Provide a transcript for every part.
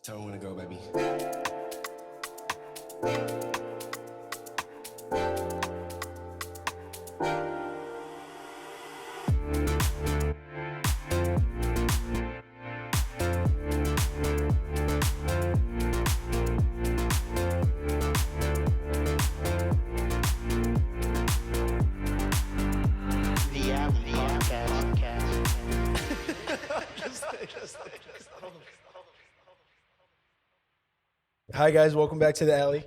Tell me when to go, baby. The Alley Podcast. Hi guys, welcome back to the Alley.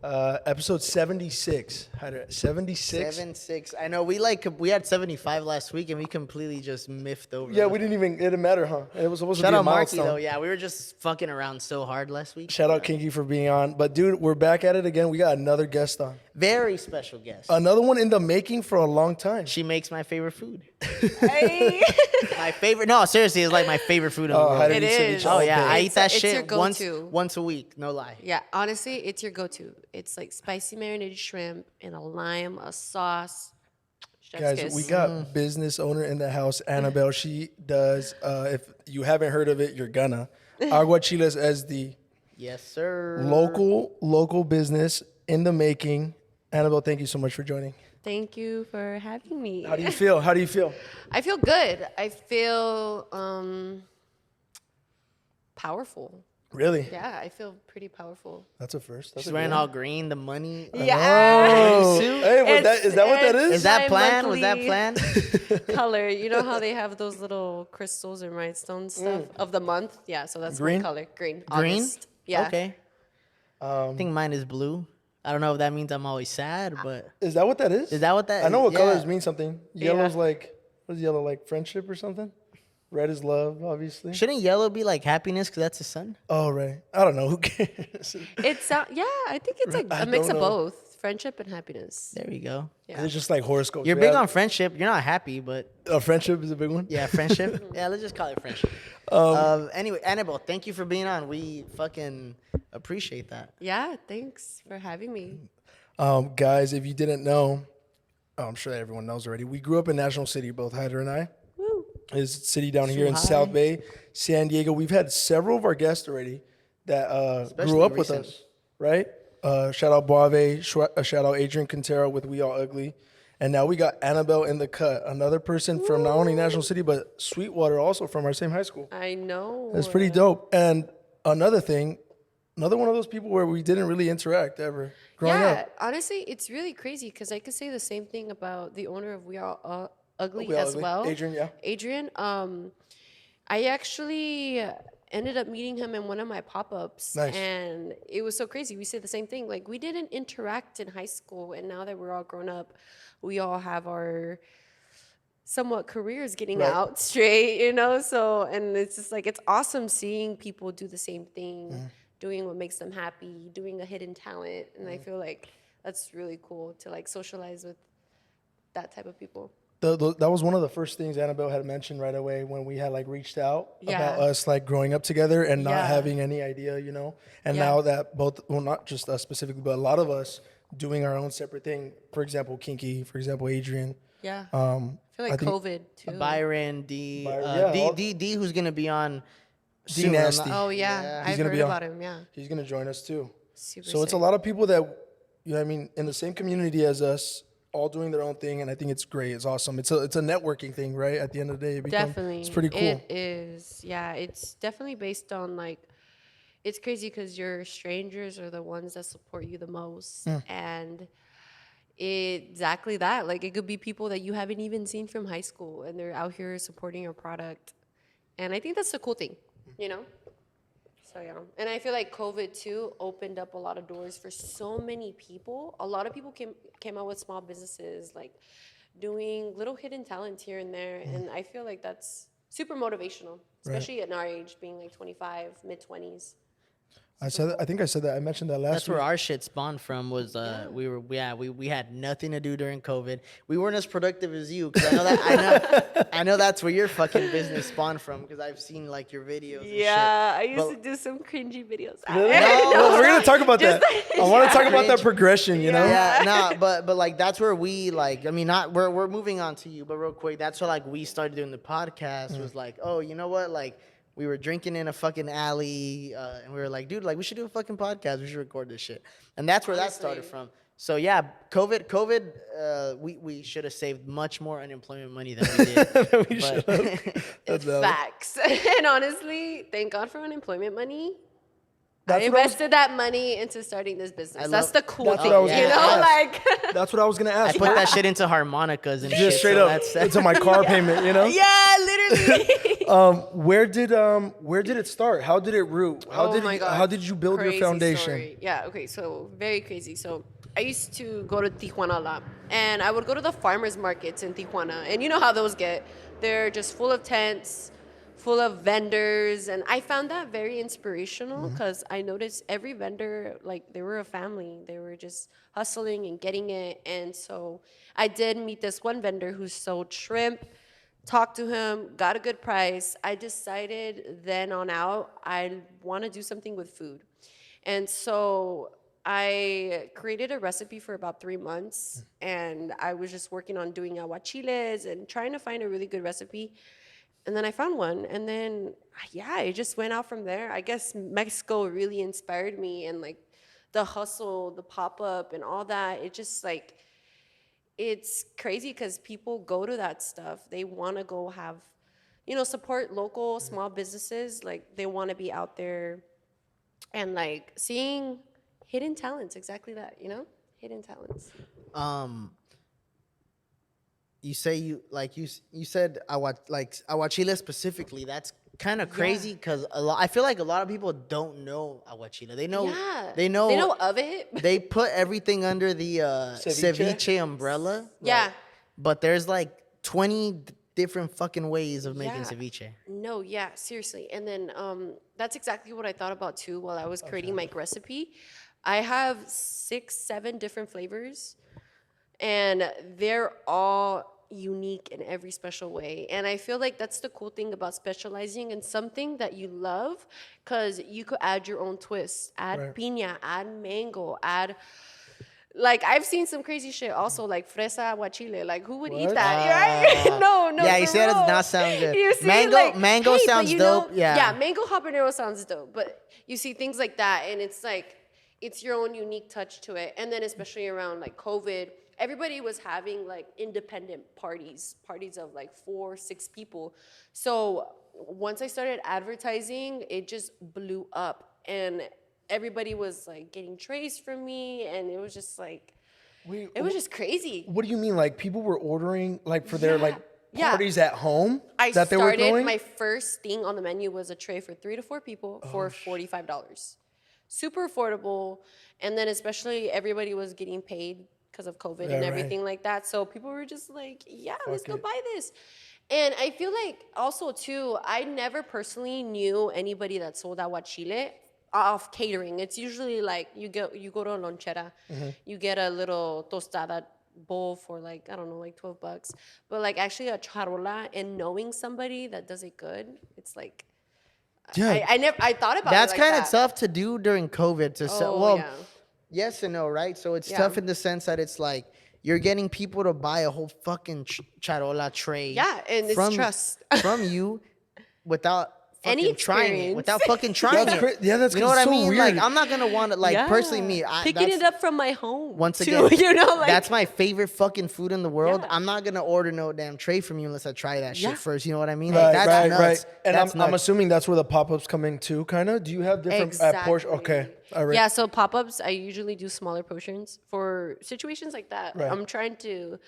Episode 76. 76? 7-6. I know we had 75 last week and we completely just miffed over. Yeah, it. it didn't matter, huh? It was supposed Shout to be a out Marky milestone. though. Yeah, we were just fucking around so hard last week. Shout out Kinky for being on. But dude, we're back at it again. We got another guest on. Very special guest. Another one in the making for a long time. She makes my favorite food. Hey. My favorite. No, seriously, it's like my favorite food in the Oh, world. how did It you say is. each Oh all yeah, day? I eat that It's your shit go-to. once a week. No lie. Yeah, honestly, it's your go-to. It's like spicy marinated shrimp and a lime, a sauce. Chef's Guys, kiss. we got business owner in the house, Anabel. She does, if you haven't heard of it, you're gonna. Aguachiles SD. Yes, sir. Local business in the making. Anabel, thank you so much for joining. Thank you for having me. How do you feel? I feel good. I feel powerful. Really? Yeah, I feel pretty powerful. That's a first. That's She's a wearing good one. all green. The money. Yeah. Oh, suit? hey, is that what that It's- is? Is that my planned? Was that monthly- planned? Color. You know how they have those little crystals and rhinestones stuff of the month? Yeah, so that's Green? my color. Green. Green? August. Yeah. Okay. I think mine is blue. I don't know if that means I'm always sad, but Is that what that is? is that what that? I know what yeah. colors mean something. Yellow's Yeah. like, what is yellow, like friendship or something? Red is love, obviously. Shouldn't yellow be like happiness because that's the sun? Oh, right. I don't know. Who cares? It's yeah, I think it's like I a mix don't of know. both, friendship and happiness. There we go. Yeah. It's just like horoscopes. You're We big have- on friendship. You're not happy, but friendship is a big one. yeah, friendship. Yeah, let's just call it friendship. Anyway, Anabel, thank you for being on. We fucking appreciate that. Yeah, thanks for having me. Guys, if you didn't know, I'm sure that everyone knows already. We grew up in National City, both Hyder and I. Woo. Is city down here in high. South Bay, San Diego. We've had several of our guests already that Especially grew up recent. with us, right? Shout out Boave, shout out Adrian Quintero with We All Ugly. And now we got Anabel in the cut, another person from not only National City, but Sweetwater, also from our same high school. I know. It's pretty dope. And another thing, another one of those people where we didn't really interact ever growing Yeah, up. honestly, it's really crazy because I could say the same thing about the owner of We Are Ugly We All as Ugly. well. Adrian, yeah. Adrian. I actually ended up meeting him in one of my pop-ups. Nice. And it was so crazy. We said the same thing. Like, we didn't interact in high school, and now that we're all grown up, we all have our somewhat careers getting Right. out straight, you know? So, and it's just like, it's awesome seeing people do the same thing, doing what makes them happy, doing a hidden talent. And I feel like that's really cool to like socialize with that type of people. That was one of the first things Annabelle had mentioned right away when we had like reached out Yeah. about us like growing up together and not Yeah. having any idea, you know. And Yeah. now that both, well, not just us specifically, but a lot of us doing our own separate thing. For example, Kinky. For example, Adrian. Yeah. I I feel like think- COVID too. Byron, D, Byron, yeah, all- D, who's gonna be on D soon. Nasty. Oh yeah, He's I've gonna heard be on. about him. Yeah, He's gonna join us too. super. So it's a sick. lot of people that, you know, what I mean, in the same community as us, all doing their own thing, and I think it's great. It's awesome. It's a networking thing, right? At the end of the day, Definitely, it's pretty cool. It is. Yeah, it's definitely based on like. It's crazy because your strangers are the ones that support you the most, and exactly that. Like it could be people that you haven't even seen from high school, and they're out here supporting your product, and I think that's the cool thing, you know. So yeah, and I feel like COVID too opened up a lot of doors for so many people. A lot of people came out with small businesses, like doing little hidden talents here and there, and I feel like that's super motivational, especially at our age, being like 25, mid 20s. I think I said that. I mentioned that last That's week. where our shit spawned from. Was we had nothing to do during COVID. We weren't as productive as you because I know that I know that's where your fucking business spawned from because I've seen like your videos. And shit. I used But- to do some cringy videos. Well, we're gonna talk about that. I want to talk about that Cringe. progression. You know. Yeah, no, but like that's where we like. I mean, not we're moving on to you, but real quick, that's where like we started doing the podcast. Was like, oh, you know what, like. we were drinking in a fucking alley, and we were like, dude, like we should do a fucking podcast. We should record this shit, and that's where that started from. So yeah, COVID, we should have saved much more unemployment money than we did. We should have. Facts. And honestly, thank God for unemployment money. That's I what I was- invested that money into starting this business. That's the cool That's thing, what I was you gonna know? ask. Like, That's what I was gonna I ask. put that shit into harmonicas and shit. Just straight so up that's into my car payment, you know. yeah, literally. Where did it start? How did it root? How did you build your Crazy foundation? story. Yeah, okay, so very crazy. So I used to go to Tijuana a lot, and I would go to the farmers markets in Tijuana, and you know how those get. They're just full of tents, full of vendors, and I found that very inspirational because I noticed every vendor, like, they were a family. They were just hustling and getting it, and so I did meet this one vendor who sold shrimp, talked to him, got a good price. I decided then on out, I want to do something with food. And so I created a recipe for about 3 months, and I was just working on doing aguachiles and trying to find a really good recipe. And then I found one, and then, yeah, it just went out from there. I guess Mexico really inspired me, and like the hustle, the pop-up, and all that. It just like, it's crazy because people go to that stuff. They want to go have, support local small businesses. Like, they want to be out there and like seeing hidden talents, exactly that, hidden talents. You say you said Aguachile specifically. That's kind of crazy because I feel like a lot of people don't know Aguachile. They know They know of it. They put everything under the ceviche umbrella. Yeah. But there's like 20 different fucking ways of making ceviche. No, yeah, seriously. And then that's exactly what I thought about too while I was creating my recipe. I have 6, 7 different flavors, and they're all unique in every special way. And I feel like that's the cool thing about specializing in something that you love, because you could add your own twist, add piña, add mango, add... Like, I've seen some crazy shit also, like fresa aguachile. Like, who would eat that? Right? No. Yeah, you see, that does not sound good. You see, mango hey, sounds dope. Yeah, mango habanero sounds dope. But you see things like that, and it's like, it's your own unique touch to it. And then especially around like COVID, everybody was having like independent parties of like 4, 6 people. So once I started advertising, it just blew up, and everybody was like getting trays from me, and it was just like, it was just crazy. What do you mean? Like, people were ordering like for their like parties at home that they were throwing? My first thing on the menu was a tray for 3 to 4 people for $45. Super affordable. And then especially everybody was getting paid because of COVID and everything like that. So people were just like, let's go buy this. And I feel like also too, I never personally knew anybody that sold aguachile off catering. It's usually like you go to a lonchera, you get a little tostada bowl for like, I don't know, like $12. But like actually a charola, and knowing somebody that does it good, it's like, I thought about that's it like kind of tough to do during COVID to sell. Yes and no, right? So it's tough in the sense that it's like you're getting people to buy a whole fucking charola tray. Yeah, and it's trust from you without any trying it, without fucking trying it. Yeah, that's, you know what I so mean. Weird. Like, I'm not gonna want to personally me picking it up from my home. Once again, like, that's my favorite fucking food in the world. I'm not gonna order no damn tray from you unless I try that shit first. You know what I mean? Like, that's nuts. And that's I'm assuming that's where the pop-ups come in too, kind of. Do you have different portions? Okay, all right. Yeah, so pop-ups, I usually do smaller portions for situations like that. I'm trying to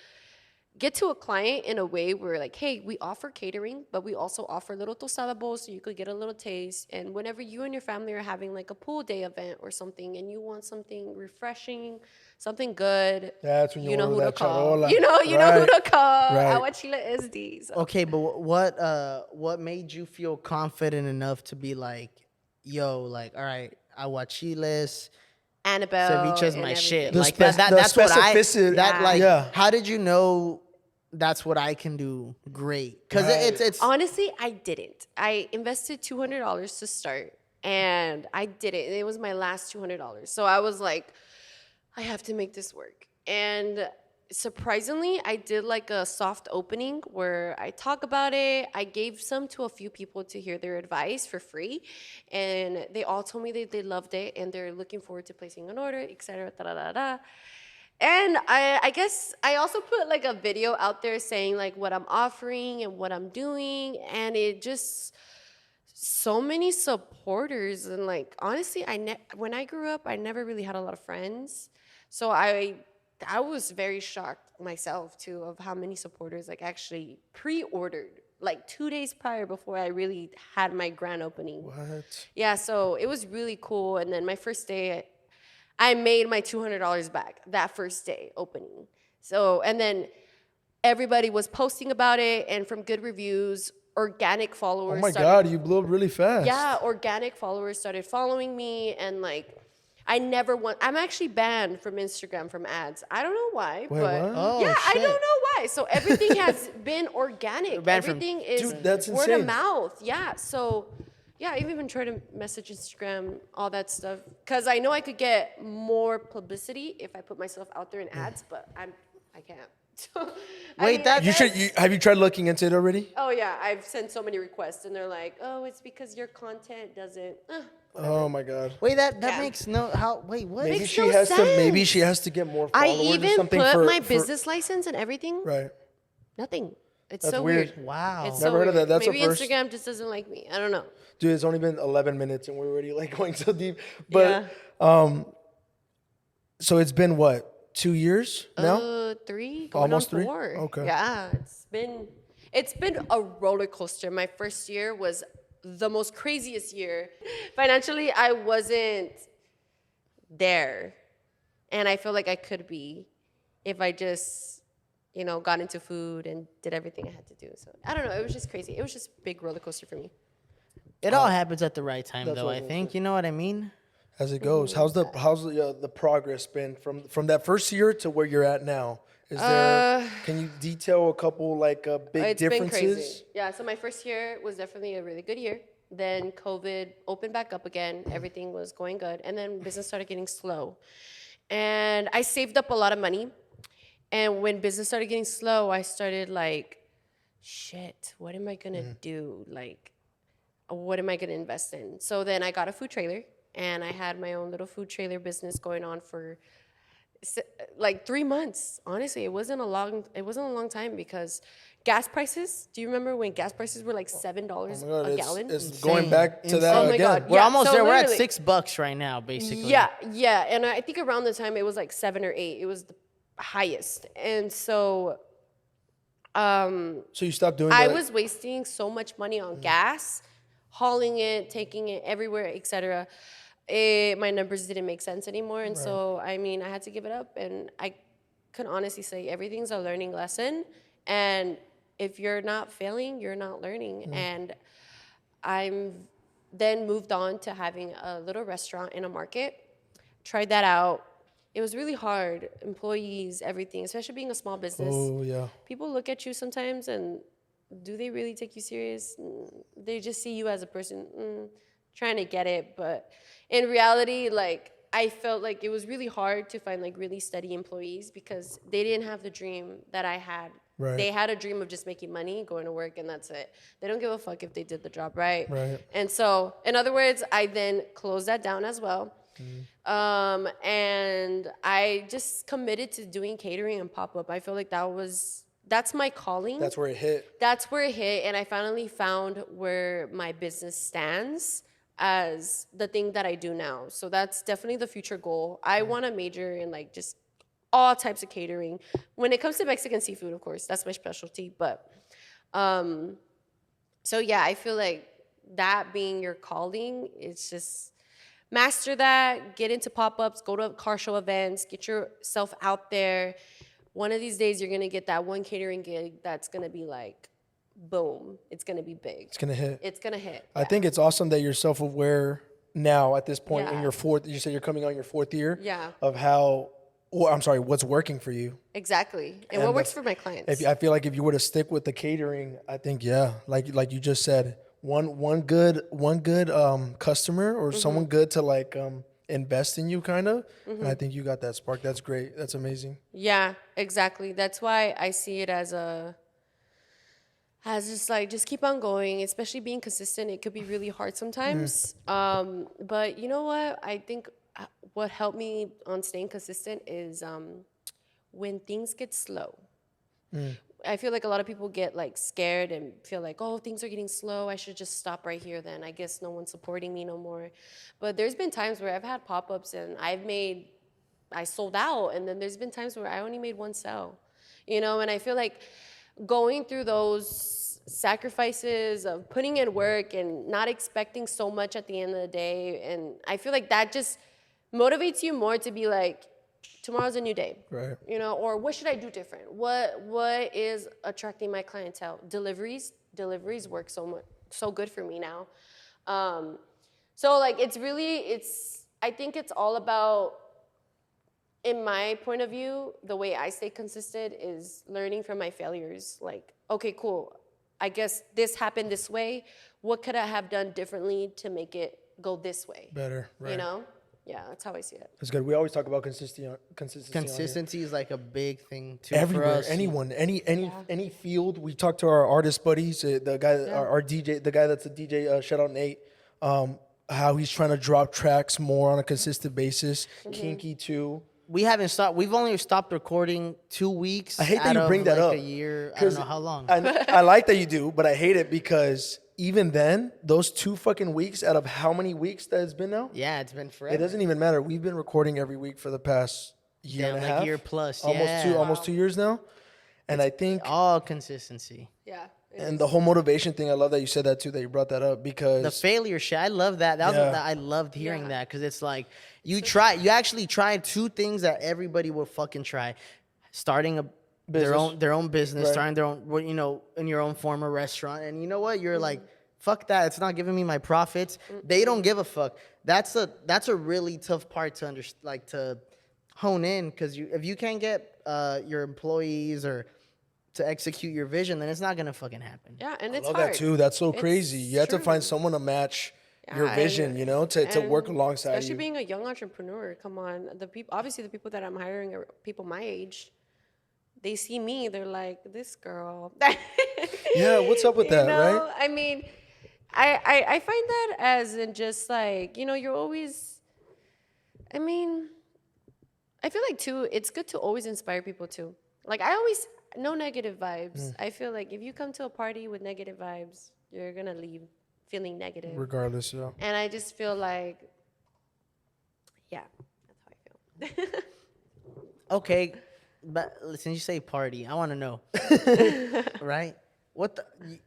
get to a client in a way where like, hey, we offer catering, but we also offer little tostada bowls so you could get a little taste. And whenever you and your family are having like a pool day event or something, and you want something refreshing, something good, that's when you know who that to call. charola. You know who to call. Aguachile SD. So. Okay, but what made you feel confident enough to be like, yo, like, all right, Aguachiles, Anabel, ceviche is my shit. Like that's what how did you know that's what I can do great? Because it's honestly, I didn't. I invested $200 to start, and I did it. It was my last $200. So I was like, I have to make this work. And surprisingly, I did like a soft opening where I talk about it. I gave some to a few people to hear their advice for free, and they all told me they loved it and they're looking forward to placing an order, etc. Da, da, da, da. And I guess I also put like a video out there saying like what I'm offering and what I'm doing, and it just so many supporters. And like honestly, when I grew up, I never really had a lot of friends, so I was very shocked myself too of how many supporters like actually pre-ordered like 2 days prior before I really had my grand opening. What? Yeah, so it was really cool. And then my first day, I made my $200 back that first day opening. So, and then everybody was posting about it, and from good reviews, organic followers. Oh my God, you blew up really fast. Yeah, organic followers started following me, and like, I'm actually banned from Instagram from ads. I don't know why, Wait, but what? Oh, yeah, I shit. don't know why. So everything has been organic. Banned from- Everything is Dude, that's word of insane. mouth. Yeah, so yeah, I've even tried to message Instagram, all that stuff, because I know I could get more publicity if I put myself out there in ads, but I can't. So, Wait, that- Have you tried looking into it already? Oh yeah, I've sent so many requests, and they're like, "Oh, it's because your content doesn't." Oh my God. Wait, that Yeah. makes no how. Wait, what? Maybe Makes she no has to. Maybe sense. she has to get more I followers or even something put my for- business license and everything. Right. Nothing. It's That's so weird. weird. Wow. It's Never so heard of weird. that. That's a Maybe first. Instagram just doesn't like me. I don't know. Dude, it's only been 11 minutes and we're already like going so deep. But so it's been what, 2 years now? 3, going Almost on 3? 4. Okay. Yeah, it's been a roller coaster. My first year was the most craziest year. Financially, I wasn't there, and I feel like I could be if I just, got into food and did everything I had to do. So I don't know. It was just crazy. It was just a big roller coaster for me. It all happens at the right time, That's though. what I I was think. You know what I mean? As it goes. How's the progress been from that first year to where you're at now? Is there can you detail a couple like big It's differences? been crazy. Yeah, so my first year was definitely a really good year. Then COVID opened back up again. Everything was going good. And then business started getting slow. And I saved up a lot of money. And when business started getting slow, I started like, shit, what am I going to do? Like, what am I going to invest in? So then I got a food trailer, and I had my own little food trailer business going on for like 3 months. Honestly, it wasn't a long time because gas prices. Do you remember when gas prices were like $7 Oh my God, a gallon? it's going Insane. back to that Oh my again. God. We're Yeah, almost so there. We're at literally- $6 right now, basically. Yeah, and I think around the time it was like 7 or 8. It was the highest, and so So you stopped doing I that? was wasting so much money on gas, hauling it, taking it everywhere, etc. My numbers didn't make sense anymore, and so I had to give it up. And I can honestly say everything's a learning lesson, and if you're not failing, you're not learning. And I'm then moved on to having a little restaurant in a market. Tried that out. It was really hard. Employees, everything, especially being a small business. Oh yeah. People look at you sometimes, and do they really take you serious? They just see you as a person trying to get it. But in reality, like, I felt like it was really hard to find like really steady employees because they didn't have the dream that I had. Right. They had a dream of just making money, going to work, and that's it. They don't give a fuck if they did the job right. Right. And so, in other words, I then closed that down as well. And I just committed to doing catering and pop-up. I feel like that's my calling. That's where it hit. That's where it hit, and I finally found where my business stands as the thing that I do now. So that's definitely the future goal. I want to major in like just all types of catering. When it comes to Mexican seafood, of course, that's my specialty. But so yeah, I feel like that being your calling, it's just master that, get into pop-ups, go to car show events, get yourself out there. One of these days, you're going to get that one catering gig that's going to be like, boom, it's going to be big. It's gonna hit. It's going to hit. I think it's awesome that you're self-aware now at this point in Yeah. your fourth. You said you're coming on your 4th year. Yeah. Of how, or I'm sorry, what's working for you. Exactly. And And what works the- for my clients. I feel like if you were to stick with the catering, I think like you just said, one good customer or someone good to like invest in you, kind of. And I think you got that spark. That's great. That's amazing. Yeah, exactly. That's why I see it as just like just keep on going, especially being consistent. It could be really hard sometimes. But you know what? I think what helped me on staying consistent is when things get slow. I feel like a lot of people get like scared and feel like, oh, things are getting slow. I should just stop right here then. I guess no one's supporting me no more. But there's been times where I've had pop-ups and I sold out. And then there's been times where I only made one sale, and I feel like going through those sacrifices of putting in work and not expecting so much at the end of the day. And I feel like that just motivates you more to be like, tomorrow's a new day, Right. or what should I do different? What is attracting my clientele? Deliveries work so good for me now. So like I think it's all about, in my point of view, the way I stay consistent is learning from my failures. Like, okay, cool. I guess this happened this way. What could I have done differently to make it go this way? Better. Right. Yeah, that's how I see it. That's good. We always talk about consistency. Consistency is like a big thing too. Everywhere, for us. anyone, any field. We talk to our artist buddies, the guy, our DJ, the guy that's a DJ. Shout out Nate. How he's trying to drop tracks more on a consistent basis. Kinky too. We haven't stopped. We've only stopped recording 2 weeks. I hate that out you of, bring that like, up. A year. I don't know how long. I like that you do, but I hate it because even then, those 2 fucking weeks out of how many weeks that it's been now? Yeah, it's been forever. It doesn't even matter. We've been recording every week for the past year and a half. Year plus. Almost 2 years now. And I think all consistency. Yeah. And the whole motivation thing, I love that you said that too, that you brought that up, because the failure shit, I love that. I loved hearing that, because it's like you actually tried 2 things that everybody would fucking try: starting their own business, starting their own, in your own form of restaurant. And you know what? You're like, fuck that. It's not giving me my profits. They don't give a fuck. That's a really tough part to to hone in, because if you can't get your employees or to execute your vision, then it's not gonna fucking happen. Yeah, and it's I love hard. that too. That's so crazy. You have to true. find someone to match your vision, to work alongside especially you. being a young entrepreneur. Come on, the people that I'm hiring are people my age. They see me, they're like, this girl. Yeah, what's up with that, right? I mean, I find that as in just like, you're always, I mean, I feel like too, it's good to always inspire people too. Like no negative vibes. I feel like if you come to a party with negative vibes, you're going to leave feeling negative. Regardless, yeah. And I just feel like, yeah, that's how I feel. Okay, but since you say party, I want to know, right? What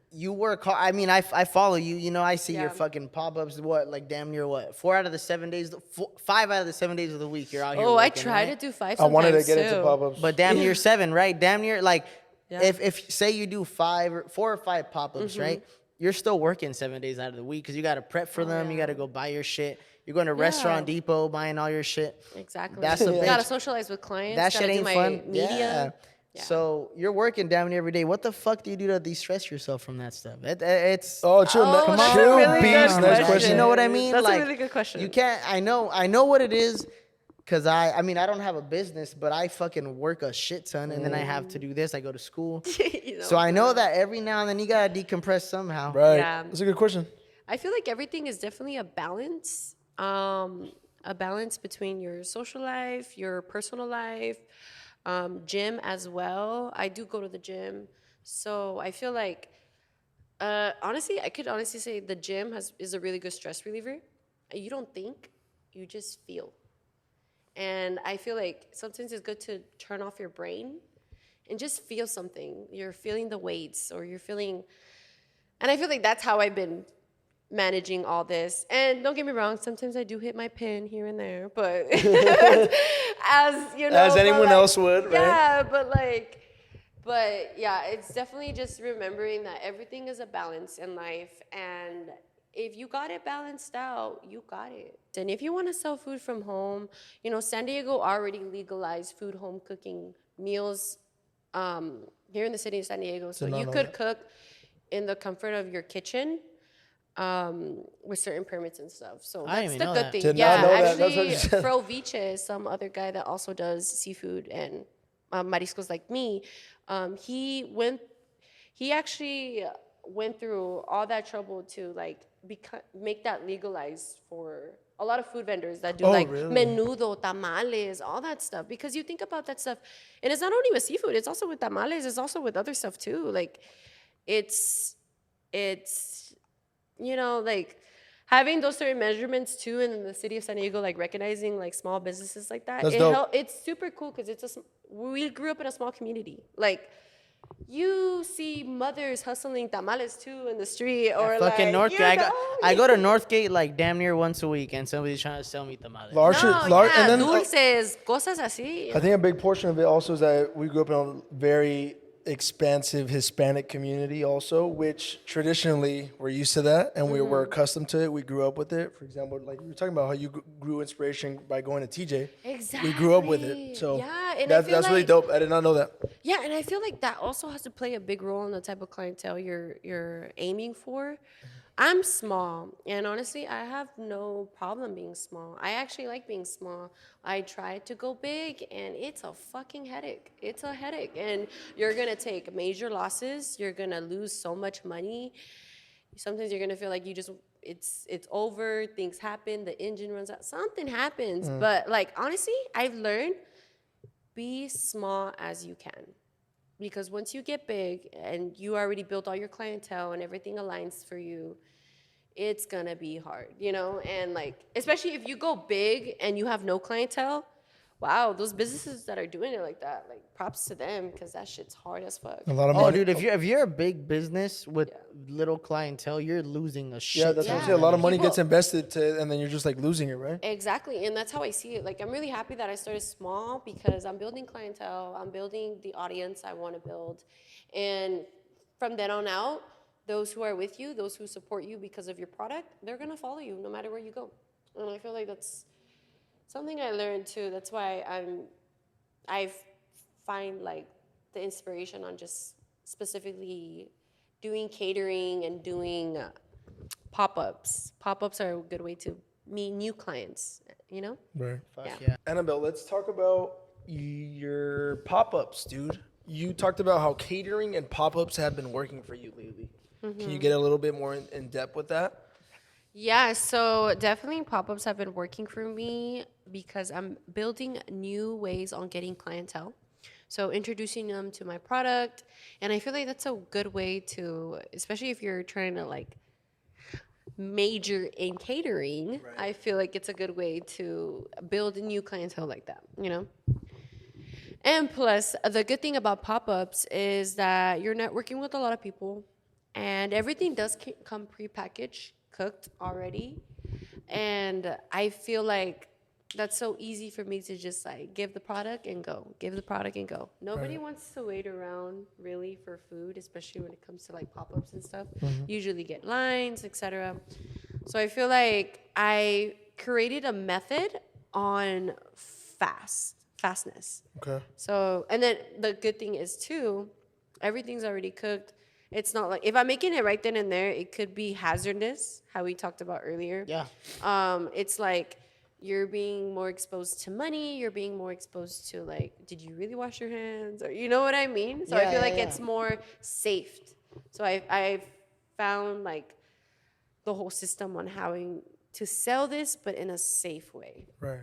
you work hard. I mean, I follow you. I see your fucking pop-ups. Damn near 4 out of the 7 days, 5 out of the 7 days of the week you're out here. I working, try right? to do 5 I wanted to get too. into pop-ups. But damn near 7, right? Damn near if say you do 4 or 5 pop-ups, right? You're still working 7 days out of the week, because you got to prep for them. You got to go buy your shit. You're going to Restaurant Depot buying all your shit. Exactly. That's a You bitch. gotta socialize with clients. That shit ain't fun. Media. Yeah. So you're working damn near every day. What the fuck do you do to de-stress yourself from that stuff? It's chill, that's a chill, really beast. good Next question. You know what I mean? That's a really good question. You can't. I know what it is. Cause I mean, I don't have a business, but I fucking work a shit ton, and then I have to do this. I go to school, so I know that every now and then you gotta decompress somehow. Right. Yeah. That's a good question. I feel like everything is definitely a balance. A balance between your social life, your personal life, gym as well. I do go to the gym, so I feel like, honestly, I could honestly say the gym is a really good stress reliever. You don't think, you just feel. And I feel like sometimes it's good to turn off your brain and just feel something. You're feeling the weights, or you're feeling, and I feel like that's how I've been managing all this. And don't get me wrong, sometimes I do hit my pin here and there, but as anyone else would, right? Yeah, but yeah, it's definitely just remembering that everything is a balance in life, and if you got it balanced out, you got it. And if you want to sell food from home, San Diego already legalized food home cooking meals here in the city of San Diego. So you could cook in the comfort of your kitchen. with certain permits and stuff. So I that's didn't the know good that. thing. Did not Yeah, know that. That's what actually, you said. Fro Viche is some other guy that also does seafood and mariscos like me. He actually went through all that trouble to like make that legalized for a lot of food vendors that do Oh, like really? menudo, tamales, all that stuff. Because you think about that stuff, and it's not only with seafood; it's also with tamales. It's also with other stuff too. Like, it's like having those certain measurements too, and in the city of San Diego, like recognizing like small businesses like that. That's dope. It's super cool because we grew up in a small community. Like, you see mothers hustling tamales too in the street, or Fucking like Northgate. I go to Northgate like damn near once a week, and somebody's trying to sell me tamales. And then dulces, cosas así. I think a big portion of it also is that we grew up in a very expansive Hispanic community also, which traditionally we're used to that and we were accustomed to it. We grew up with it. For example, like you were talking about how you grew inspiration by going to TJ. Exactly. We grew up with it. So yeah, and that's really dope. I did not know that. Yeah, and I feel like that also has to play a big role in the type of clientele you're aiming for. I'm small, and honestly, I have no problem being small. I actually like being small. I tried to go big, and it's a fucking headache. It's a headache, and you're gonna take major losses. You're gonna lose so much money. Sometimes you're gonna feel like it's over. Things happen. The engine runs out. Something happens. But like honestly, I've learned be small as you can. Because once you get big and you already built all your clientele and everything aligns for you, it's gonna be hard, And like, especially if you go big and you have no clientele, wow, those businesses that are doing it like that, like props to them because that shit's hard as fuck. A lot of Oh, money. dude, if you're a big business with little clientele, you're losing a shit. Yeah, that's what I'm Yeah. saying. A lot of money People- gets invested and then you're just like losing it, right? Exactly, and that's how I see it. Like, I'm really happy that I started small because I'm building clientele, I'm building the audience I want to build, and from then on out, those who are with you, those who support you because of your product, they're gonna follow you no matter where you go. And I feel like that's something I learned too. That's why I find like the inspiration on just specifically doing catering and doing pop-ups. Pop-ups are a good way to meet new clients, Right. Fuck Yeah. yeah. Annabelle, let's talk about your pop-ups, dude. You talked about how catering and pop-ups have been working for you lately. Can you get a little bit more in depth with that? Yeah, so definitely pop-ups have been working for me because I'm building new ways on getting clientele. So introducing them to my product, and I feel like that's a good way to, especially if you're trying to like major in catering, I feel like it's a good way to build a new clientele like that, And plus, the good thing about pop-ups is that you're networking with a lot of people, and everything does come prepackaged, cooked already. And I feel like that's so easy for me to just like give the product and go, give the product and go. Nobody wants to wait around really for food, especially when it comes to like pop-ups and stuff. Usually get lines, etc. So I feel like I created a method on fastness. Okay. So, and then the good thing is too, everything's already cooked. It's not like if I'm making it right then and there, it could be hazardous, how we talked about earlier. Yeah. It's like you're being more exposed to money. You're being more exposed to like, did you really wash your hands? Or you know what I mean? So I feel like it's more safe. So I've found like the whole system on how to sell this, but in a safe way. Right.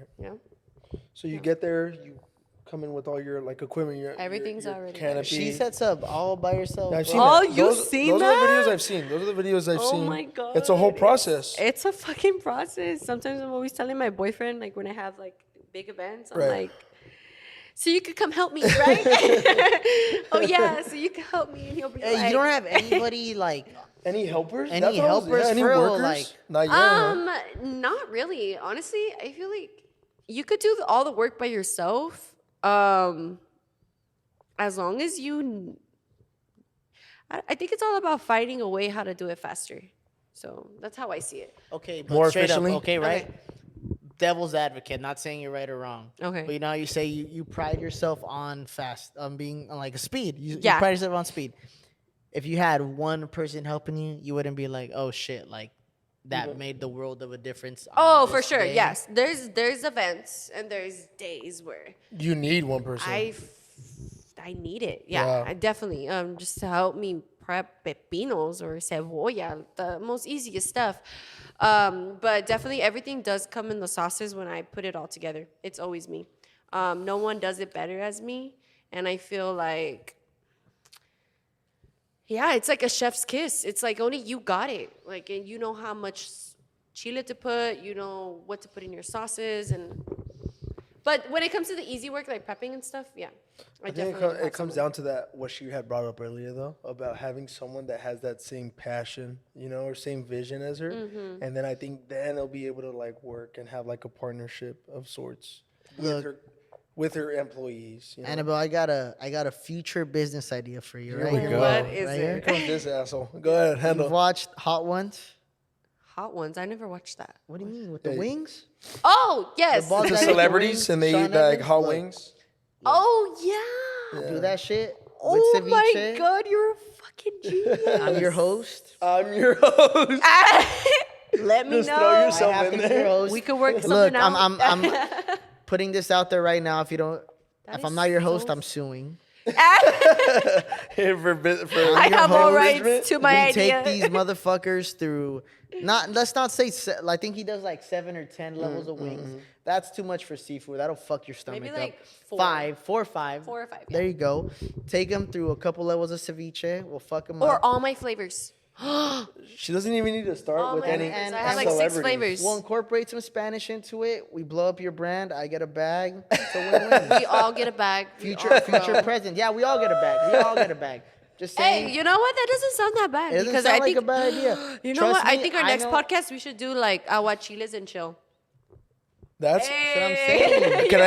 So you Yeah. get there, you come in with all your like equipment, Everything's your already canopy. She sets up all by herself. Yeah, I've bro. seen Oh, that. you've seen those are the that? videos I've seen. Those are the videos I've seen. Oh my god. It's a whole process. It's a fucking process. Sometimes I'm always telling my boyfriend, like when I have like big events, I'm Right. like, so you could come help me, right? Oh yeah, so you can help me, and he'll be Hey, like, you don't have anybody like Any helpers? Any That's what I was- helpers any for real, workers? like- Not yet. huh? Not really. Honestly, I feel like you could do all the work by yourself. As long as you, I think it's all about finding a way how to do it faster. So that's how I see it. okay, but More straight efficiently? up, okay, right? Okay. Devil's advocate, not saying you're right or wrong. Okay. But you know how you say you pride yourself on being on like a speed. You pride yourself on speed. If you had one person helping you, you wouldn't be like, oh shit, like that made the world of a difference. Oh, on for this sure. day? Yes. There's events and there's days where You need one person. I need it. Yeah, I definitely. Just to help me prep pepinos or cebolla, the most easiest stuff. But definitely everything does come in the sauces when I put it all together. It's always me. No one does it better as me, and I feel like, yeah, it's like a chef's kiss. It's like only you got it. Like, and you know how much chile to put. You know what to put in your sauces, but when it comes to the easy work, like prepping and stuff, yeah, I think it comes down to that, what she had brought up earlier, though, about having someone that has that same passion, you know, or same vision as her. Mm-hmm. And then I think then they'll be able to, like, work and have, like, a partnership of sorts with her employees. You know? Annabelle, I got a future business idea for you. Here Right we here. go. What is Right it? here. Here comes this asshole. Go ahead, handle. You've watched Hot Ones? Hot Ones. I never watched that. What do you mean with the wings? Oh yes. The ball- The Like celebrities, and they Sean eat, like, Evans, hot look. wings. Oh yeah. Do that shit with Oh ceviche. my god, you're a fucking genius. I'm your host. I'm your host. Let me Just know. throw I yourself have in to be your there. host. We could work something Look, out. I'm putting this out there right now. If you don't, That if I'm is not your host, so I'm suing. Here for I have all management. rights to my We idea. take these motherfuckers through. Let's not say. I think he does like 7 or 10 levels of wings. That's too much for seafood. That'll fuck your stomach Maybe like up. 4 or 5. 4 or 5. There you go. Take them through a couple levels of ceviche. We'll fuck them Or up. all my flavors. She doesn't even need to start All with my any flavors. I and have like 6 celebrities. flavors. We'll incorporate some Spanish into it. We blow up your brand. I get a bag. It's a win-win. We all get a bag. We future all future go. present. Yeah, we all get a bag. We all get a bag. Just saying. Hey, you know what? That doesn't sound that bad. it doesn't because sound I like think a bad idea. you know Trust what? I me, think our next know- podcast we should do like Aguachiles and chill. That's what I'm saying. Can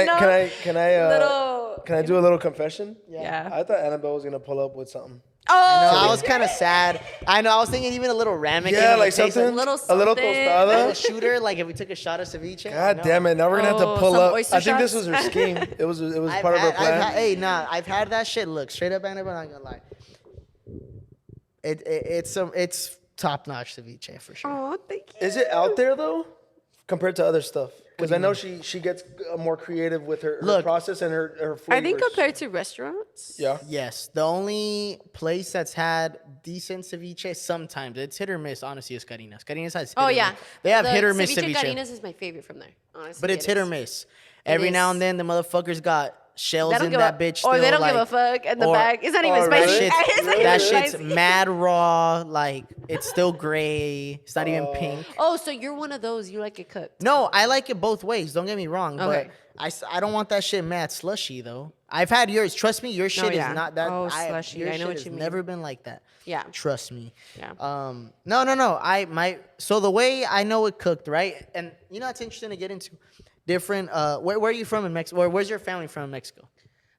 I little can I do a little confession? yeah. I thought Anabel was gonna pull up with something. No, Oh, I was kind of sad. I know. I was thinking even a little ramen. Yeah, like taste, something, little a little something. a little tostada. shooter. Like if we took a shot of ceviche. God damn it! Now we're gonna have to Oh, pull some up. oyster I think this shots? was her scheme. It was part of her plan. I've had that shit. Look, straight up, Annabelle, I'm not gonna lie. It's top notch ceviche for sure. Oh, thank you. Is it out there though, compared to other stuff? Because I know she gets more creative with her Look, process and her flavors. I think compared to restaurants. Yeah. Yes, the only place that's had decent ceviche sometimes it's hit or miss. Honestly, is Karina's. Karina's has. Oh hit or yeah. miss. They have The hit or miss ceviche. ceviche. Karina's is my favorite from there. Honestly, But it's it hit or is. miss. Every now and then, the motherfuckers got shells They don't in give that a, bitch. or they still, don't give a like- fuck, and the or- bag it's not even Oh, spicy. really? It's not That even shit's spicy. mad raw. Like it's still gray. It's not even pink. Oh, so you're one of those. You like it cooked. No, I like it both ways. Don't get me wrong. Okay. But I don't want that shit mad slushy though. I've had yours. Trust me, your shit yeah. is not that. Oh, slushy. Your I know shit what has you mean. never been like that. Yeah. Trust me. Yeah. No. So the way I know it cooked, right? And you know, it's interesting to get into different. Where are you from in Mexico? Or where's your family from in Mexico?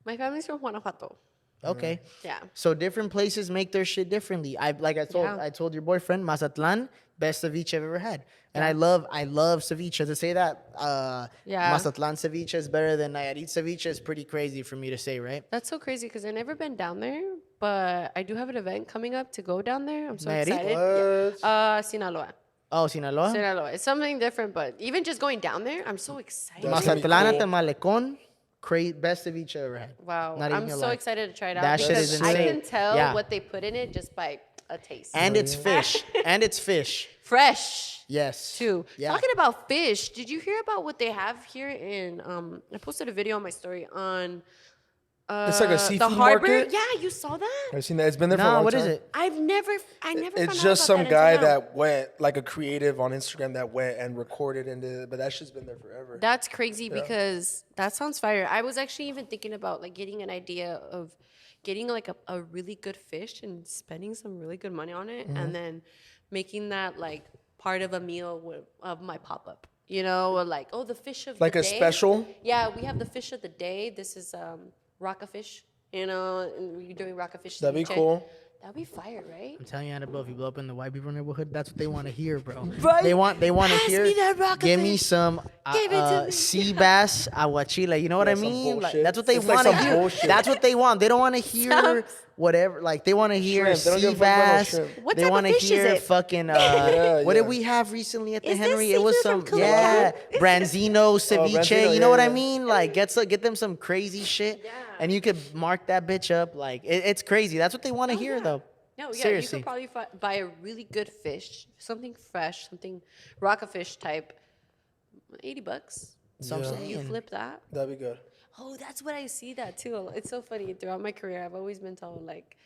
My family's from Guanajuato. Okay. Yeah. So different places make their shit differently. I Yeah. told your boyfriend, Mazatlan, best ceviche I've ever had. And I love ceviche. To say that Yeah. Mazatlan ceviche is better than Nayarit ceviche is pretty crazy for me to say, right? That's so crazy because I've never been down there, but I do have an event coming up to go down there. I'm so Nayarit? excited. What? Yeah. Sinaloa. Oh, Sinaloa? Sinaloa. It's something different, but even just going down there, I'm so excited. That's gonna be Mazatlan cool. at the Malecon, best ceviche I ever had. Wow. Not even I'm gonna so lie. excited to try it out. That shit because is I insane. can tell Yeah. what they put in it just by a taste. And it's fish. And it's fish. Fresh. Yes. Too. Yeah. Talking about fish, did you hear about what they have here in I posted a video on my story on It's like a the seafood harbor? market? Yeah, you saw that? I've seen that. It's been there for a No, long what time. is it? I never found It's out just about some that guy until now. that went, like a creative on Instagram that went and recorded into it, but that shit's been there forever. That's crazy because that sounds fire. I was actually even thinking about like getting an idea of getting like a really good fish and spending some really good money on it and then making that like part of a meal of my pop-up. You know, or like, oh, the fish of Like the a day. special? Yeah, we have the fish of the day. This is rockafish, you know, and we're doing rockafish. That'd be ceviche. cool. That'd be fire, right? I'm telling you, Annabelle, if you blow up in the white people neighborhood, that's what they want to hear, bro. Right? They want to Pass hear. me that rocket Give me fish. some Give it to me. sea bass, aguachile. You know what Yeah, I some mean? Like, bullshit. that's what they It's like want to some hear. bullshit. That's what they want. They don't want to hear Sounds- whatever. Like, they want to hear Shrimp. They don't sea give a fuck about no bass. shrimp. What They type of want to fish is hear it? fucking. Yeah, What did yeah. we have recently at the Is this Henry? It was seafood some from yeah, Colombia? branzino ceviche. branzino, You know yeah, what I yeah. mean? Like, get them some crazy shit, Yeah. and you could mark that bitch up. Like, it's crazy. That's what they want to Oh, hear, yeah. though. No, yeah, Seriously. you could probably buy a really good fish, something fresh, something rockfish type, $80. So I'm Yeah. You saying. flip that. That'd be good. Oh, that's what I see that too. It's so funny. Throughout my career, I've always been told like,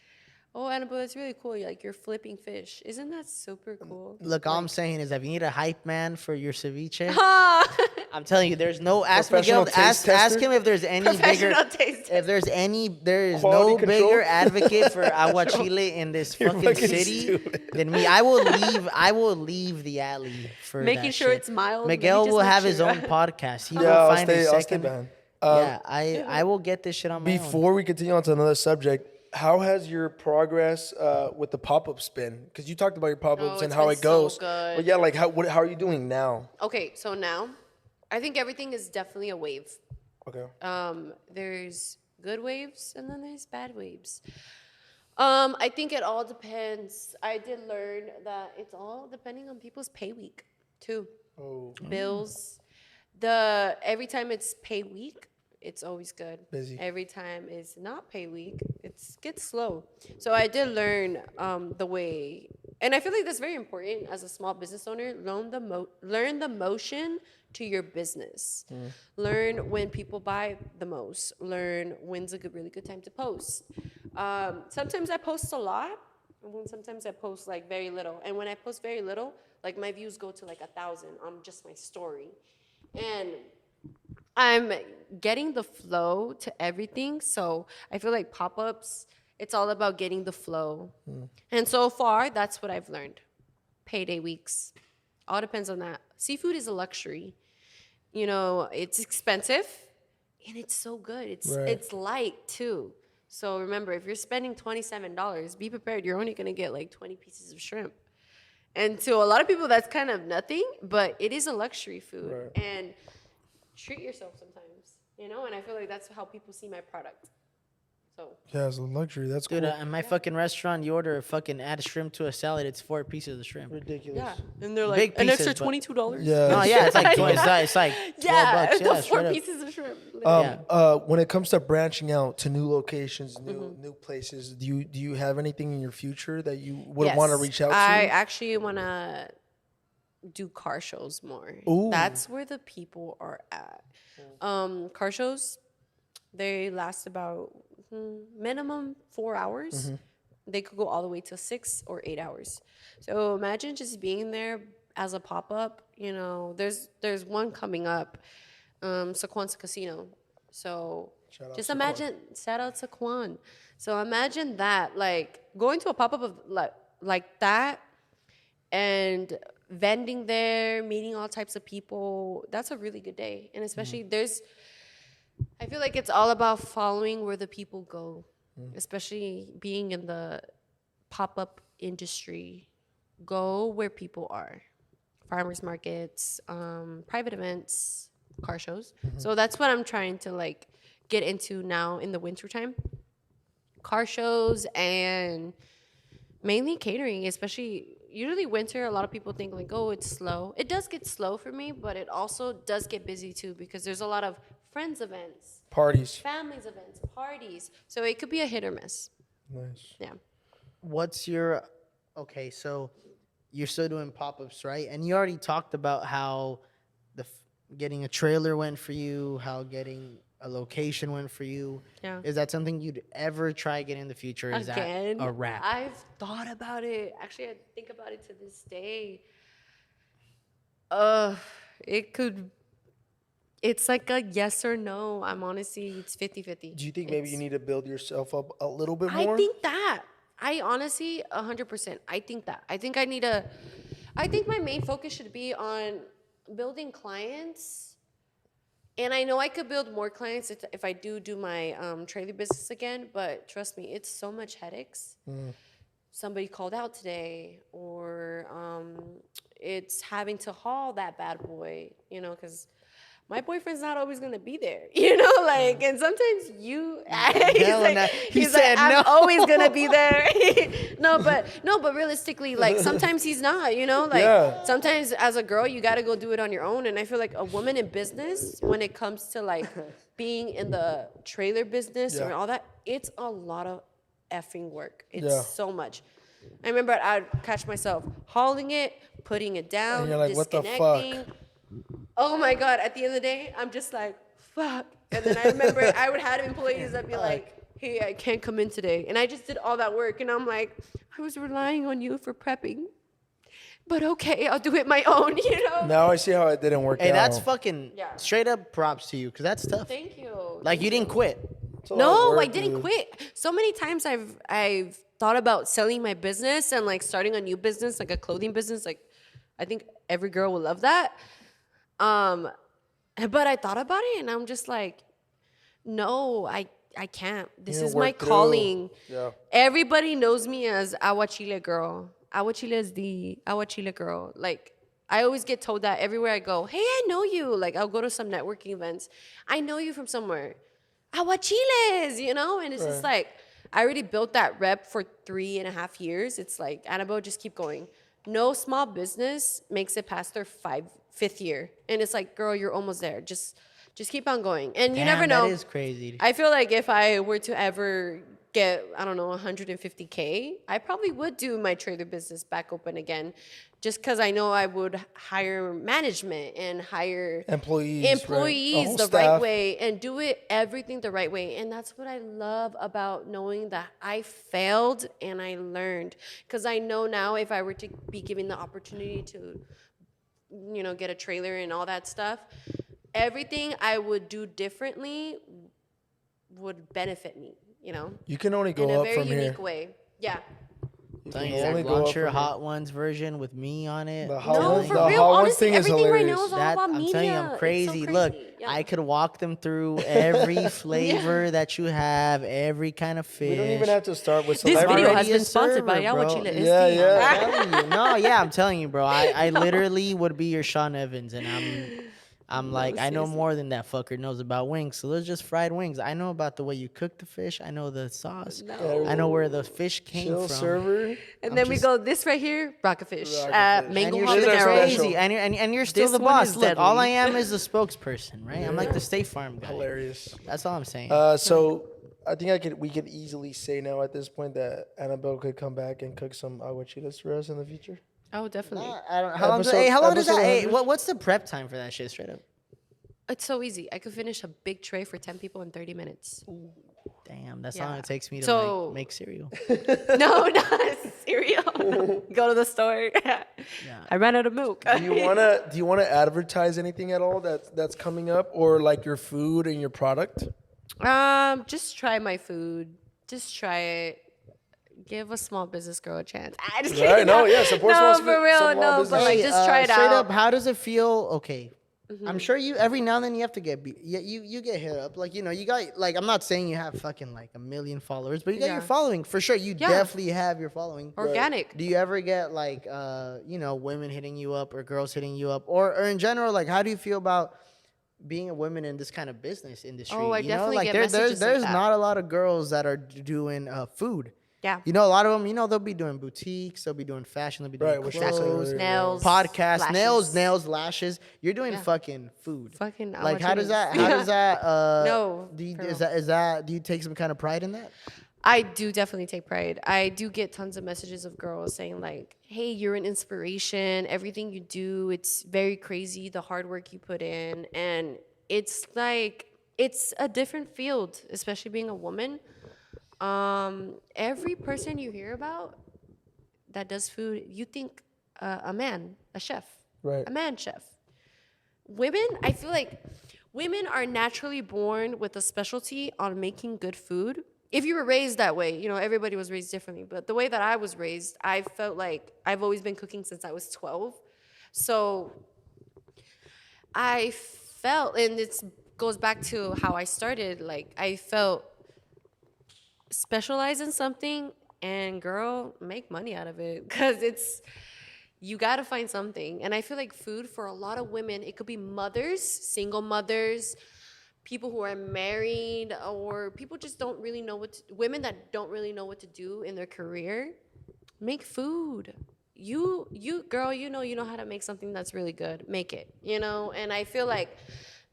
"Oh, Annabelle, that's really cool. You're flipping fish. Isn't that super cool?" Look, all I'm saying is, if you need a hype man for your ceviche, Ah, I'm telling you, there's no. Ask Professional Miguel. taste Ask tester? him if there's any bigger. Professional taste If there's any, there is Quality no control? bigger advocate for Aguachile in this You're fucking fucking city stupid. than me. I will leave the alley for Making that sure shit. it's mild. Let me Miguel just will make have his sure. own podcast. He Yeah, will I'll find his stay second. behind. Yeah, I will get this shit on my own. Before we continue on to another subject, how has your progress with the pop-ups been? Because you talked about your pop-ups and it's how been it goes. so good. But yeah, like how are you doing now? Okay, so now, I think everything is definitely a wave. Okay. There's good waves and then there's bad waves. I think it all depends. I did learn that it's all depending on people's pay week too. Oh, Bills. Every time it's pay week, it's always good. Busy. Every time it's not pay week, it gets slow. So I did learn the way, and I feel like that's very important as a small business owner. Learn the motion to your business. Learn when people buy the most. Learn when's a really good time to post. Sometimes I post a lot, and then sometimes I post like very little. And when I post very little, like my views go to like 1,000 on just my story. And I'm getting the flow to everything. So I feel like pop-ups, it's all about getting the flow. And so far, that's what I've learned. Payday weeks. All depends on that. Seafood is a luxury. You know, it's expensive and it's so good. It's light too. So remember, if you're spending $27, be prepared. You're only gonna get like 20 pieces of shrimp. And to a lot of people, that's kind of nothing, but it is a luxury food. Right. And treat yourself sometimes, you know? And I feel like that's how people see my product. So yeah, it's a luxury. That's Dude, cool. in my fucking restaurant, you order a fucking add shrimp to a salad. It's 4 pieces of shrimp. Ridiculous. yeah, and they're like Big an pieces, extra but- $22. Yeah. No, yeah, it's like it's like 12 yeah, bucks. the Yeah, 4 straight up. pieces of shrimp. Yeah. When it comes to branching out to new locations, Mm-hmm. new places, do you have anything in your future that you would want to reach out to? I actually want to do car shows more. Ooh. That's where the people are at. Car shows, they last about minimum 4 hours. Mm-hmm. They could go all the way to 6 or 8 hours. So imagine just being there as a pop-up. You know, there's one coming up, Saquon's Casino. So just imagine, shout out to Quan. So imagine that, like going to a pop-up of like that and vending there, meeting all types of people. That's a really good day. And especially I feel like it's all about following where the people go, especially being in the pop-up industry. Go where people are. Farmers markets, private events, car shows. So that's what I'm trying to like get into now in the wintertime. Car shows and mainly catering, especially usually winter. A lot of people think like, oh, it's slow. It does get slow for me, but it also does get busy too because there's a lot of friends events, Parties. families events, parties. So it could be a hit or miss. Nice. Yeah. What's your okay? So you're still doing pop-ups, right? And you already talked about how getting a trailer went for you, how getting a location went for you. Yeah. Is that something you'd ever try again in the future? Is Again, that a wrap? I've thought about it. Actually, I think about it to this day. It could. It's like a yes or no. I'm honestly, it's 50-50. Do you think maybe you need to build yourself up a little bit more? I think that. I honestly, 100%. I think that. I think my main focus should be on building clients. And I know I could build more clients if I do my trailer business again. But trust me, it's so much headaches. Somebody called out today, or it's having to haul that bad boy, you know, because my boyfriend's not always gonna be there, you know, like, and sometimes he's like, I'm always gonna be there. no, but realistically, like, sometimes he's not, you know, like, sometimes as a girl, you gotta go do it on your own. And I feel like a woman in business, when it comes to like being in the trailer business and all that, it's a lot of effing work. It's so much. I remember I'd catch myself hauling it, putting it down, and you're like, what the disconnecting. fuck? Oh my God, at the end of the day, I'm just like, fuck. And then I remember I would have employees that be like, hey, I can't come in today. And I just did all that work. And I'm like, I was relying on you for prepping. But okay, I'll do it my own, you know? Now I see how it didn't work out. Hey, that's fucking straight up props to you, because that's tough. Thank you. Like, you didn't quit. No, I didn't quit. So many times I've thought about selling my business and like starting a new business, like a clothing business. Like, I think every girl would love that. But I thought about it and I'm just like, no, I can't. This is my calling. Yeah. Everybody knows me as Aguachile girl. Aguachile SD, Aguachile girl. Like, I always get told that everywhere I go. Hey, I know you. Like, I'll go to some networking events. I know you from somewhere. Aguachiles, you know? And it's just like, I already built that rep for 3.5 years. It's like, Anabel, just keep going. No small business makes it past their fifth year. And it's like, girl, you're almost there. Just keep on going. And you never know. That is crazy. I feel like if I were to ever get, I don't know, 150K, I probably would do my trailer business back open again. Just because I know I would hire management and hire employees the right way and do everything the right way. And that's what I love about knowing that I failed and I learned. Because I know now if I were to be given the opportunity to, you know, get a trailer and all that stuff, everything I would do differently would benefit me, you know? You can only go up from here. In a very unique way. Yeah. Launch your Hot Ones version with me on it. The Hot Ones thing is hilarious. Right now is all about I'm media. telling you, I'm crazy. So Look, yeah. I could walk them through every flavor that you have, every kind of fish. We don't even have to start with this celebrity. video has been sponsored by Aguachiles SD. Yeah. I'm telling you, bro. I literally would be your Sean Evans, and I'm like, I know more than that fucker knows about wings. So there's just fried wings. I know about the way you cook the fish. I know the sauce. No. I know where the fish came from. Server. And then we go this right here, Rockafish. Mango and you're crazy. And you're still This the one boss. is Look, deadly. all I am is the spokesperson, right? I'm like the State Farm guy. Hilarious. That's all I'm saying. So I think we could easily say now at this point that Anabel could come back and cook some aguachiles for us in the future. Oh, definitely. I don't. How long does that? Hey, what's the prep time for that shit? Straight up. It's so easy. I could finish a big tray for 10 people in 30 minutes. Damn, that's how long it takes me to like, make cereal. No, not cereal. Go to the store. I ran out of milk. Do you wanna advertise anything at all that's coming up, or like your food and your product? Just try my food. Just try it. Give a small business girl a chance. I just Right? No, yeah, support small business. For real, no, but like just try it out. Straight up, how does it feel? Okay. I'm sure you every now and then you have to get beat. You get hit up, like, you know, you got, like, I'm not saying you have fucking like 1 million followers, but you got your following for sure. You definitely have your following. Organic. Right. Do you ever get like you know, women hitting you up or girls hitting you up, or in general, like, how do you feel about being a woman in this kind of business industry? Oh, I you definitely know, like, get messages there's like that. not a lot of girls that are doing food. Yeah. You know, a lot of them, you know, they'll be doing boutiques, they'll be doing fashion, they'll be doing clothes, nails, podcasts, lashes. nails, lashes. You're doing fucking food. Fucking like, how does that? No. Do you take some kind of pride in that? I do definitely take pride. I do get tons of messages of girls saying like, "Hey, you're an inspiration. Everything you do, it's very crazy. The hard work you put in, and it's like it's a different field, especially being a woman." Every person you hear about that does food, you think a man, a chef, right? A man chef. Women, I feel like women are naturally born with a specialty on making good food. If you were raised that way, you know, everybody was raised differently. But the way that I was raised, I felt like I've always been cooking since I was 12. So I felt, and it goes back to how I started, like I felt specialize in something and girl, make money out of it, because You got to find something. And I feel like food for a lot of women, it could be mothers, single mothers, people who are married, or people just don't really know women that don't really know what to do in their career. Make food. You girl, you know how to make something that's really good. Make it, And I feel like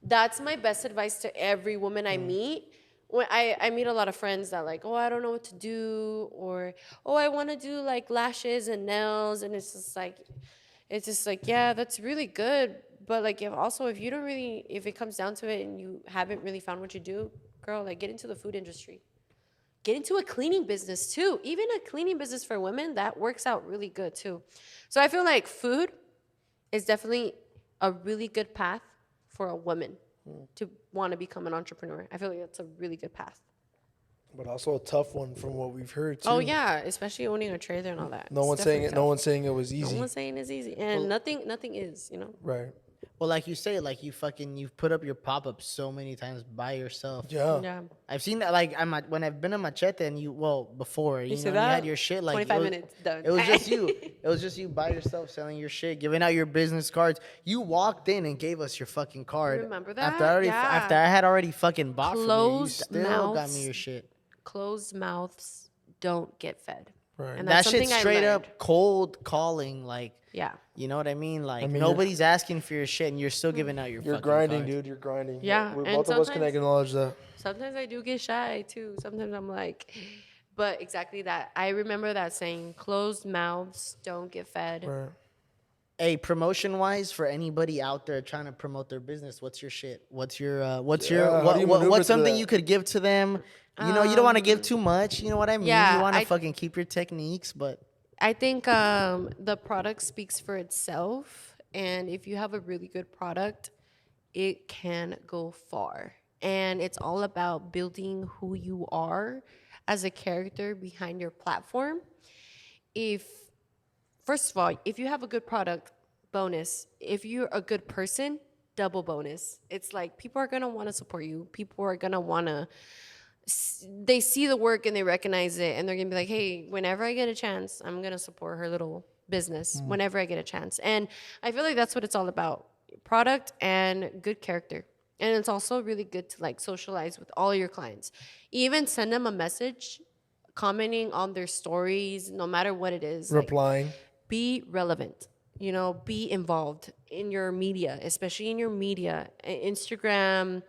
that's my best advice to every woman I meet. When I meet a lot of friends that like, oh, I don't know what to do, or oh, I want to do like lashes and nails, and it's just like, yeah, that's really good, but like if you don't really, if it comes down to it and you haven't really found what you do, girl, like get into the food industry. Get into a cleaning business too. Even a cleaning business for women, that works out really good too. So I feel like food is definitely a really good path for a woman to want to become an entrepreneur. I feel like that's a really good path. But also a tough one from what we've heard too. Oh yeah, especially owning a trailer and all that. No one's saying it. No one's saying it was easy. No one's saying it's easy, and nothing is. Right. Well, like you say, like you've put up your pop-up so many times by yourself. Yeah. Yeah. I've seen that. Like when I've been a Machete and before you see know that? you had your shit like 25 minutes done. It was just you. It was just you by yourself selling your shit, giving out your business cards. You walked in and gave us your fucking card. Remember that? After I had already fucking bought Closed from you, you still got mouths. me your shit. Closed mouths don't get fed. Right. And That that's shit's something I straight learned. up cold calling. Like, Yeah. you know what I mean? Like, I mean, nobody's asking for your shit, and you're still giving out your. You're fucking grinding, cards. dude. You're grinding. Yeah, We, and both of us can sometimes- acknowledge that. Sometimes I do get shy too. Sometimes I'm like, but exactly that. I remember that saying, closed mouths don't get fed. Right. Hey, promotion wise, for anybody out there trying to promote their business, what's your shit? What's your how do you maneuver what's through something that? you could give to them? You know, you don't want to give too much. You know what I mean? yeah, you want to I- fucking keep your techniques, but I think the product speaks for itself. And if you have a really good product, it can go far. And it's all about building who you are as a character behind your platform. First of all, if you have a good product, bonus. If you're a good person, double bonus. It's like people are going to want to support you. People are going to want to, they see the work and they recognize it, and they're going to be like, hey, whenever I get a chance, I'm going to support her little business whenever I get a chance. And I feel like that's what it's all about, product and good character. And it's also really good to like socialize with all your clients. Even send them a message, commenting on their stories, no matter what it is. Like, Replying. be relevant, be involved in your media, especially in your media, Instagram,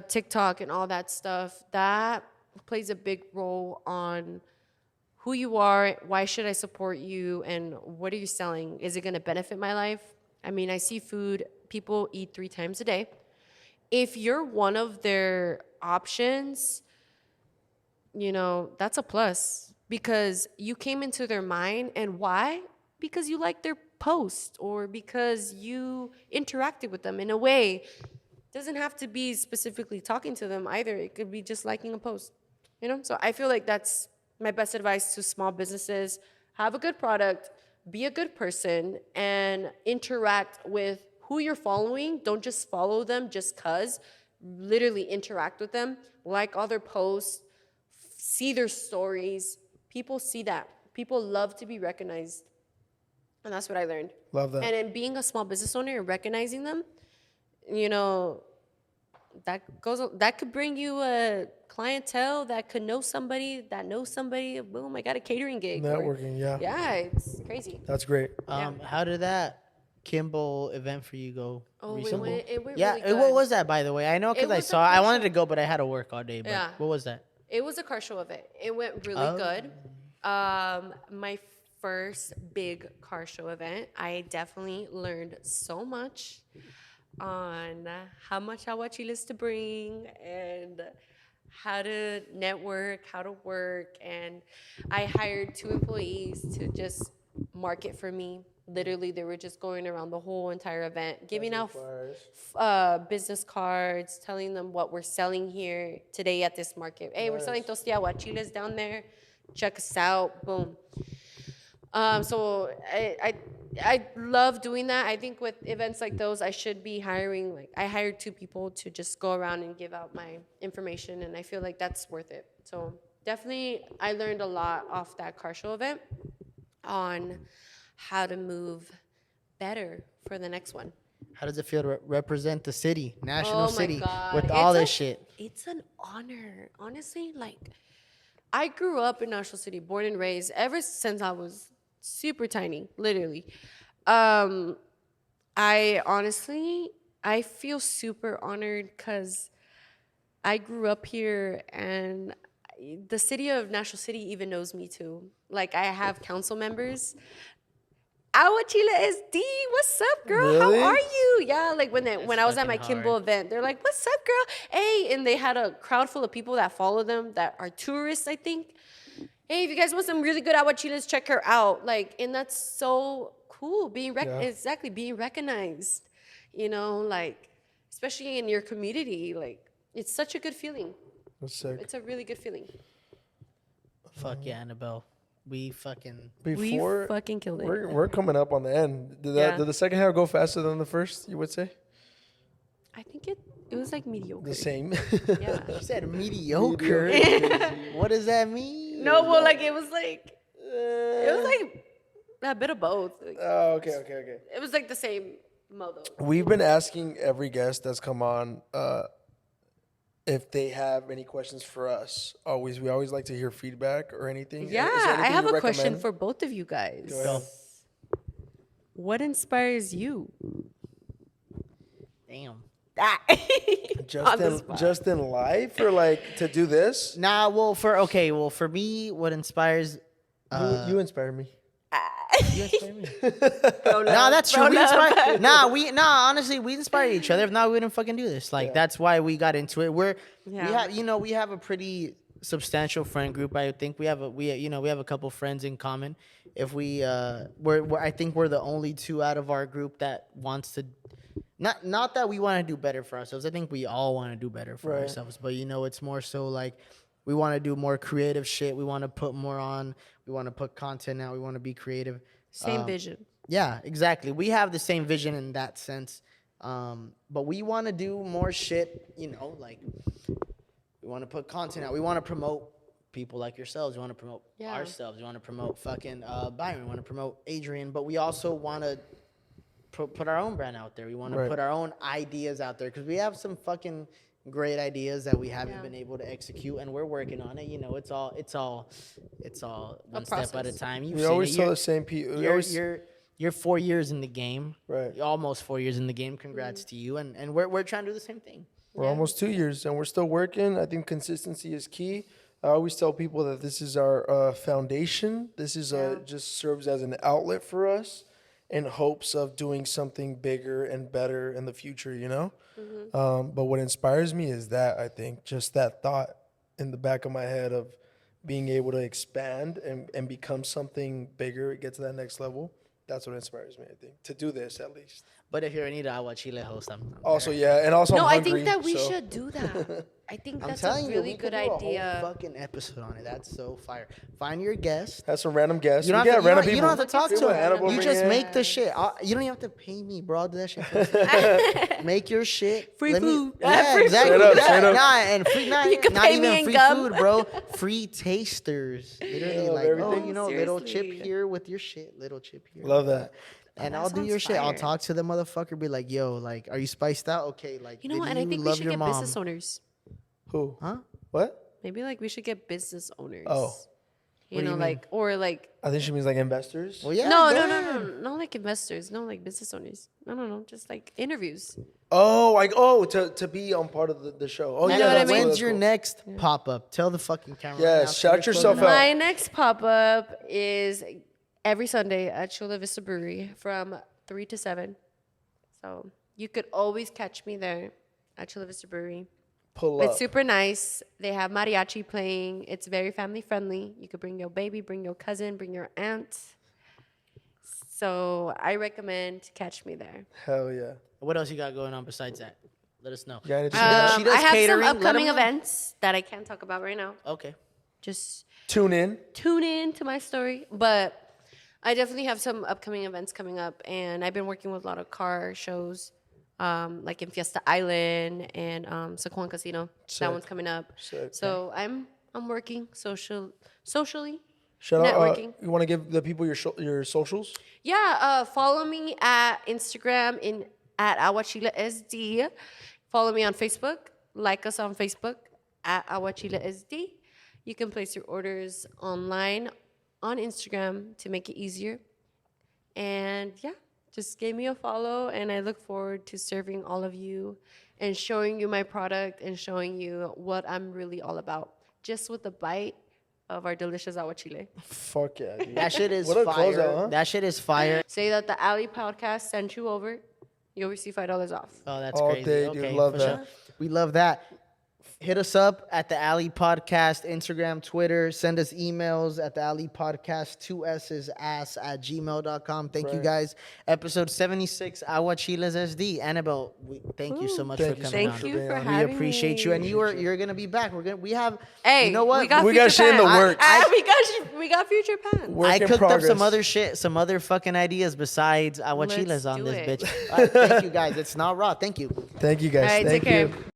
TikTok, and all that stuff. That plays a big role on who you are, why should I support you, and what are you selling? Is it going to benefit my life? I mean, I see food, people eat 3 times a day. If you're one of their options, that's a plus, because you came into their mind. And why? Because you liked their post, or because you interacted with them in a way. Doesn't have to be specifically talking to them either. It could be just liking a post, So I feel like that's my best advice to small businesses. Have a good product, be a good person, and interact with who you're following. Don't just follow them just because. Literally interact with them, like all their posts, see their stories. People see that. People love to be recognized. And that's what I learned. Love that. And in being a small business owner and recognizing them, that could bring you a clientele that could know somebody that knows somebody. Boom, I got a catering gig. Networking, yeah. Yeah, it's crazy. That's great. how did that Kimball event for you go? Oh, recently? it went Yeah, really good. what was that, by the way? I know because It I was a saw. I car wanted show. to go, but I had to work all day. But Yeah. what was that? It was a car show event. It went really Oh. good. My first big car show event. I definitely learned so much on how much Aguachiles to bring and how to network, how to work. And I hired 2 employees to just market for me. Literally, they were just going around the whole entire event, giving out business cards, telling them what we're selling here today at this market. Hey, we're selling Aguachiles down there. Check us out. Boom. So I love doing that. I think with events like those, I should be hiring. I hired 2 people to just go around and give out my information, and I feel like that's worth it. So definitely, I learned a lot off that car show event on how to move better for the next one. How does it feel to represent the city, national Oh my city, God. with all this It's shit? It's an honor. Honestly, like, I grew up in National City, born and raised, ever since I was super tiny, literally. Um, I feel super honored because I grew up here and the city of National City even knows me too. Like, I have council members. Aguachile SD, what's up, girl? Really? How are you? Yeah, like when I was at my fucking Kimball hard. event, they're like, "What's up, girl?" Hey, and they had a crowd full of people that follow them that are tourists, I think. Hey, if you guys want some really good aguachiles, check her out. Like, and that's so cool being exactly being recognized. You know, like, especially in your community, like, it's such a good feeling. That's sick. It's a really good feeling. Fuck yeah, Anabel. We fucking. Before We fucking killed it. we're coming up on the end. Yeah. Did the second half go faster than the first? You would say I think it was like mediocre. the same. Yeah. You said mediocre. What does that mean? No, well, like it was like a bit of both. Like, Oh, okay. it was like the same modo. We've been asking every guest that's come on if they have any questions for us. We always like to hear feedback or anything. Yeah, Is there I anything have you a question recommend? for both of you guys. Go ahead. What inspires you? Damn. On the spot. Just in life, or like to do this? Nah, well, for me, what inspires. You inspire me. You inspire me. Nah, that's true. We inspire. Honestly, we inspire each other. If not, we wouldn't fucking do this. Like, that's why we got into it. We have a pretty substantial friend group. I think we have a couple friends in common. If I think we're the only two out of our group that wants to. Not that we want to do better for ourselves. I think we all want to do better for ourselves. But it's more so like we want to do more creative shit. We want to put more on. We want to put content out. We want to be creative. Same vision. Yeah, exactly. We have the same vision in that sense. But we want to do more shit, like we want to put content out. We want to promote people like yourselves. We want to promote ourselves. We want to promote fucking Byron. We want to promote Adrian. But we also want to put our own brand out there. We want to put our own ideas out there because we have some fucking great ideas that we haven't been able to execute, and we're working on it. It's all one step at a time. We always tell the same people. You're 4 years in the game, Right. You're almost 4 years in the game. Congrats to you, and we're trying to do the same thing. We're almost 2 years, and we're still working. I think consistency is key. I always tell people that this is our foundation. This is just serves as an outlet for us in hopes of doing something bigger and better in the future, But what inspires me is that, I think, just that thought in the back of my head of being able to expand and become something bigger, get to that next level. That's what inspires me, I think, to do this at least. But if you're any Aguachile host, I'm Also, yeah, and also No, I'm I hungry, think that we so- should do that. I think I'm that's telling a you, really we good could do a idea. whole fucking episode on it. That's so fire. Find your guest. Have some random guests. You don't, We have got to, random you people. don't have to talk People to Annabelle them. You bring just in. make the shit. You don't even have to pay me, bro. I'll do that shit. Make your shit. Free Let me- food. Yeah, Free exactly. food. Yeah, Straight up. Nah, and free. Nah, You can not pay even me in free gum. food, bro. Free tasters. Literally, like, everything. little chip Seriously. here with your shit. Little chip here. Love that. And that I'll do sounds your shit. I'll fire. talk to the motherfucker. Be like, yo, like, are you spiced out? Okay, like, You know did what? And I think we love should your get mom? business owners. Who? Huh? What? Maybe like we should get business owners. Oh. You know, like, or like, I think she means like investors. Well, yeah. no, go no, no, ahead. no, not like investors. No, like business owners. No, just like interviews. To be on part of the show. Oh, You yeah. know what I that's mean? cool, When's that's your cool. next pop up? Tell the fucking camera. Yes, right now, shout you're yourself closing out. out. My next pop up is every Sunday at Chula Vista Brewery from 3 to 7. So you could always catch me there at Chula Vista Brewery. Pull up. It's super nice. They have mariachi playing. It's very family friendly. You could bring your baby, bring your cousin, bring your aunt. So I recommend catch me there. Hell yeah. What else you got going on besides that? Let us know. You got anything She does I have catering. some Let 'em upcoming know. events that I can't talk about right now. Okay. Just Tune in. tune in to my story. But I definitely have some upcoming events coming up, and I've been working with a lot of car shows, like in Fiesta Island and San Juan Casino. Sick. That one's coming up. Sick. So I'm working socially, Shout out. Networking. You want to give the people your socials? Yeah, follow me at Instagram at Aguachiles SD. Follow me on Facebook. Like us on Facebook at Aguachiles SD. You can place your orders online on Instagram to make it easier. And yeah, just give me a follow, and I look forward to serving all of you and showing you my product and showing you what I'm really all about. Just with a bite of our delicious aguachile. Fuck yeah, dude. That shit is What a fire. closeout, huh? That shit is fire. Say that the Alley Podcast sent you over. You'll receive $5 off. Oh, that's All crazy. day, dude. Okay, Love for that. sure. We love that. Hit us up at the Alley Podcast, Instagram, Twitter. Send us emails at the Alley Podcast, 2ssass@gmail.com. Thank you guys. Episode 76, Aguachiles SD. Anabel, thank you so much for coming Thank on. you for We having appreciate me. you, and you're gonna be back. We have. Hey, you know what? We got, We got future shit in the plans. works. We got future plans. Work I in cooked up some progress. other shit, some other fucking ideas besides Aguachiles Let's on do this it. bitch. All right, thank you guys. It's not raw. Thank you. Thank you guys. All right, Thank take care. you.